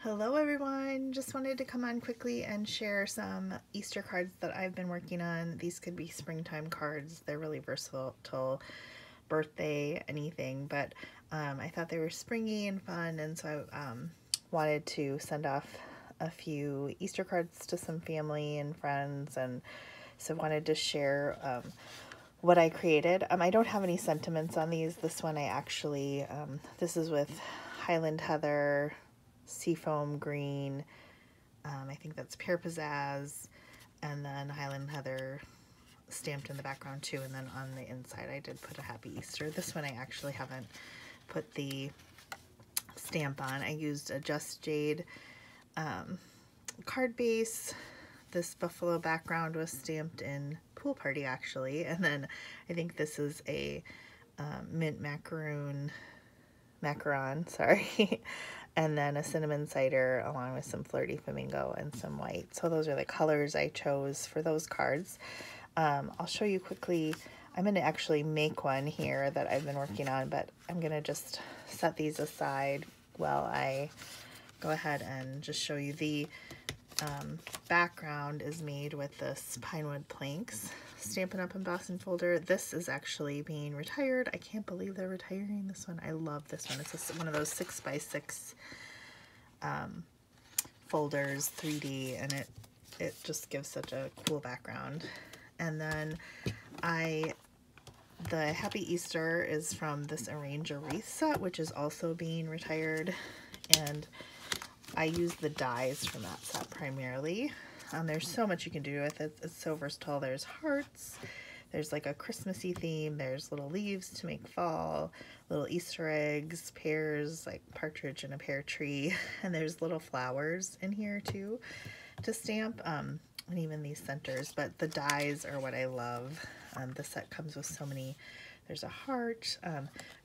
Hello everyone, just wanted to come on quickly and share some Easter cards that I've been working on. These could be springtime cards, they're really versatile, birthday, anything, but I thought they were springy and fun, and so I wanted to send off a few Easter cards to some family and friends, and so wanted to share what I created. I don't have any sentiments on these. This one I actually, this is with Highland Heather, Seafoam Green, I think that's Pear Pizzazz, and then Highland Heather stamped in the background too, and then on the inside I did put a Happy Easter. This one I actually haven't put the stamp on. I used a Just Jade card base. This buffalo background was stamped in Pool Party actually, and then I think this is a mint macaron, sorry, and then a cinnamon cider along with some flirty flamingo and some white. So those are the colors I chose for those cards. I'll show you quickly. I'm going to actually make one here that I've been working on, but I'm going to just set these aside while I go ahead and just show you. The background is made with this pine wood planks, Stampin' Up! Embossing folder. This is actually being retired. I can't believe they're retiring this one. I love this one. It's one of those 6x6 folders, 3D, and it just gives such a cool background. And then the Happy Easter is from this Arrange a Wreath set, which is also being retired, and I use the dies from that set primarily. There's so much you can do with it. It's so versatile. There's hearts, there's like a Christmassy theme, there's little leaves to make fall, little Easter eggs, pears, like partridge in a pear tree, and there's little flowers in here too to stamp, and even these centers. But the dies are what I love. The set comes with so many. There's a heart.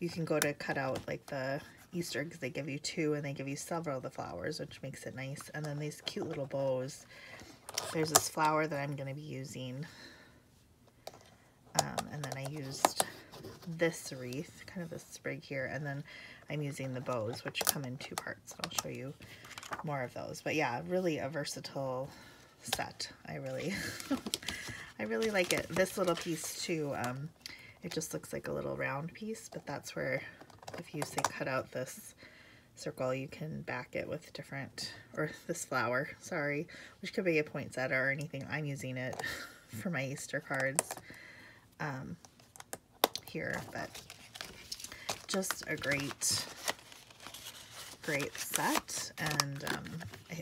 You can go to cut out like the Easter eggs. They give you two, and they give you several of the flowers, which makes it nice. And then these cute little bows. There's this flower that I'm going to be using, and then I used this wreath, kind of a sprig here, and then I'm using the bows, which come in two parts. I'll show you more of those. But yeah, really a versatile set. I really I really like it. This little piece too, it just looks like a little round piece, but that's where, if you say cut out this circle, you can back it with different, or this flower, sorry, which could be a poinsettia or anything. I'm using it for my Easter cards here, but just a great set. And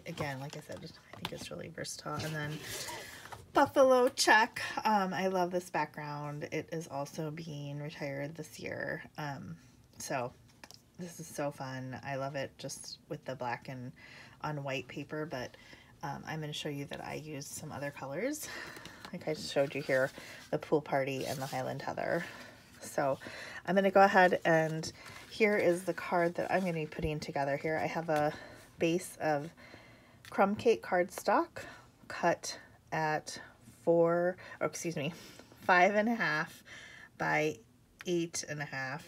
again, like I said, I think it's really versatile. And then buffalo check. I love this background. It is also being retired this year. So this is so fun. I love it just with the black and on white paper, but I'm going to show you that I used some other colors. Like I showed you here, the Pool Party and the Highland Heather. So I'm going to go ahead, and here is the card that I'm going to be putting together here. I have a base of crumb cake cardstock cut at 5.5 by 8.5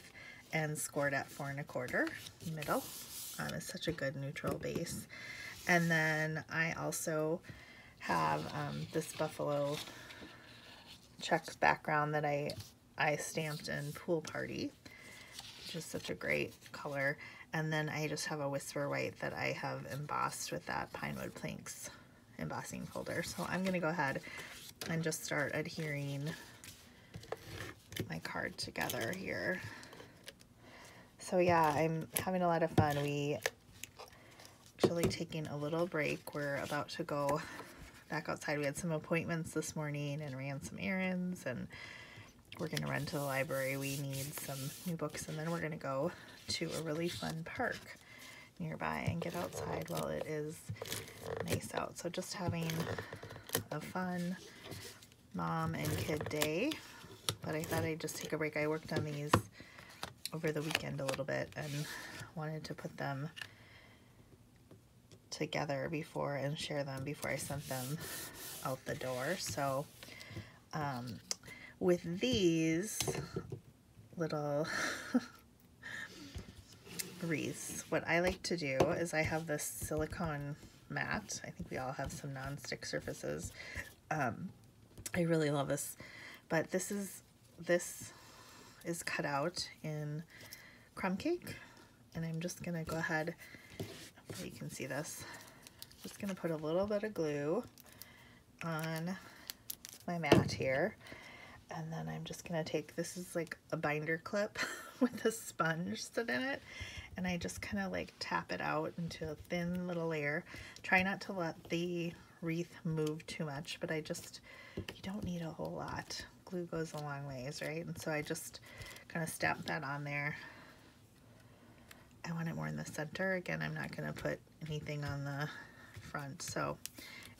and scored at 4 1/4 middle. It's such a good neutral base. And then I also have this buffalo check background that I stamped in Pool Party, which is such a great color. And then I just have a Whisper White that I have embossed with that Pinewood Planks embossing folder. So I'm going to go ahead and just start adhering my card together here. So yeah, I'm having a lot of fun. We actually taking a little break. We're about to go back outside. We had some appointments this morning and ran some errands, and we're going to run to the library. We need some new books, and then we're going to go to a really fun park nearby and get outside while it is nice out. So just having a fun mom and kid day, but I thought I'd just take a break. I worked on these over the weekend a little bit and wanted to put them together before and share them before I sent them out the door. So with these little wreaths, what I like to do is I have this silicone mat. I think we all have some non-stick surfaces. I really love this, but this is cut out in crumb cake, and I'm just gonna go ahead, hopefully you can see this, just gonna put a little bit of glue on my mat here, and then I'm just gonna take, this is like a binder clip with a sponge sit in it, and I just kind of like tap it out into a thin little layer. Try not to let the wreath move too much, but you don't need a whole lot. Glue goes a long ways, right? And so I just kind of stamp that on there. I want it more in the center. Again, I'm not going to put anything on the front, so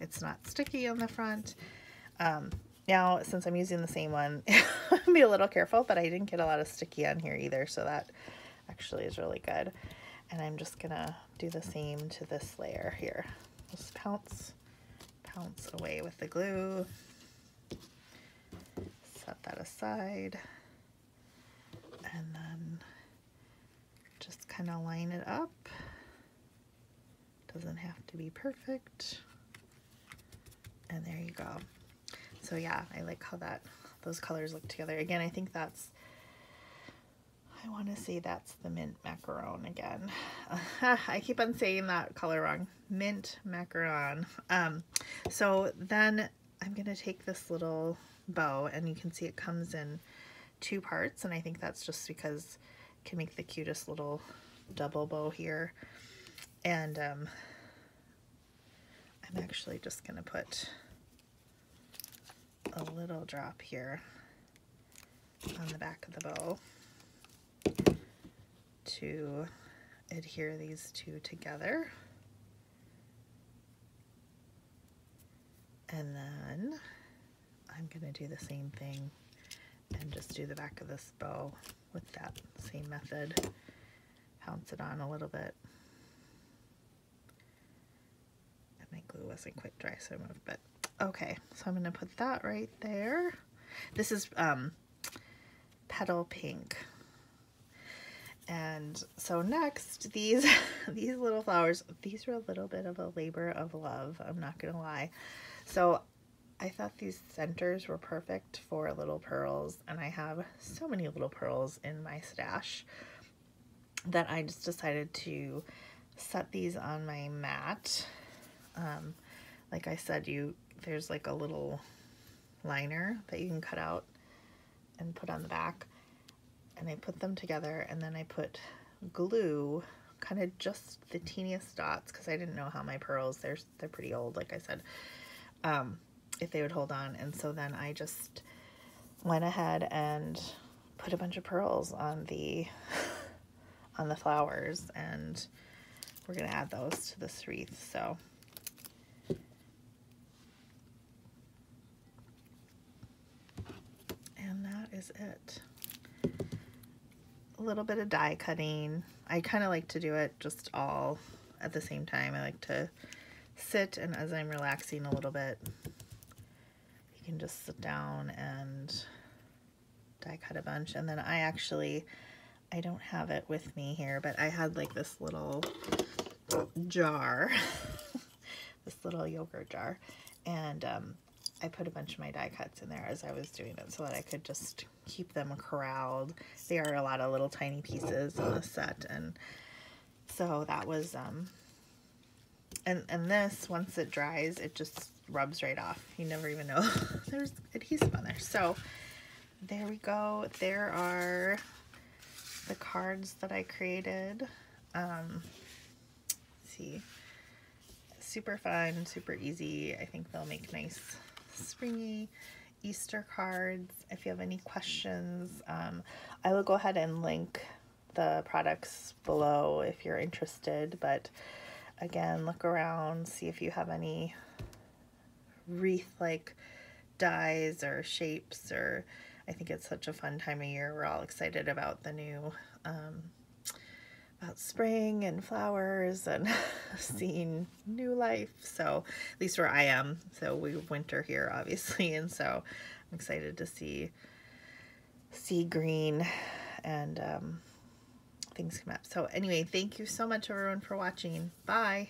it's not sticky on the front. Now, since I'm using the same one, I'll be a little careful, but I didn't get a lot of sticky on here either, so that actually is really good. And I'm just gonna do the same to this layer here. Just pounce away with the glue. Set that aside. And then just kind of line it up. Doesn't have to be perfect. And there you go. So yeah, I like how those colors look together. Again, I think I want to say that's the mint macaron again. I keep on saying that color wrong. Mint macaron. So then I'm going to take this little bow, and you can see it comes in 2 parts, and I think that's just because it can make the cutest little double bow here. And I'm actually just going to put a little drop here on the back of the bow to adhere these 2 together. And then I'm going to do the same thing and just do the back of this bow with that same method. Pounce it on a little bit. And my glue wasn't quite dry, so I moved, but okay, so I'm going to put that right there. This is petal pink. And so next, these little flowers, these were a little bit of a labor of love, I'm not going to lie. So I thought these centers were perfect for little pearls, and I have so many little pearls in my stash that I just decided to set these on my mat. Like I said, there's like a little liner that you can cut out and put on the back, and I put them together, and then I put glue, kind of just the teeniest dots, because I didn't know how my pearls, they're pretty old, like I said, if they would hold on. And so then I just went ahead and put a bunch of pearls on the flowers, and we're gonna add those to this wreath. So and that is it. A little bit of die cutting. I kind of like to do it just all at the same time. I like to sit, and as I'm relaxing a little bit, you can just sit down and die cut a bunch. And then I don't have it with me here, but I had like this little jar, this little yogurt jar, and I put a bunch of my die cuts in there as I was doing it so that I could just keep them corralled. They are a lot of little tiny pieces in the set, and so that was and this, once it dries, it just rubs right off. You never even know there's adhesive on there. So there we go. There are the cards that I created. See, super fun, super easy. I think they'll make nice springy Easter cards. If you have any questions, I will go ahead and link the products below if you're interested, but again, look around, see if you have any wreath-like dies or shapes, or I think it's such a fun time of year. We're all excited about the new about spring and flowers and seeing new life. So at least where I am, so we winter here obviously, and so I'm excited to see green and things come up. So anyway, thank you so much everyone for watching. Bye.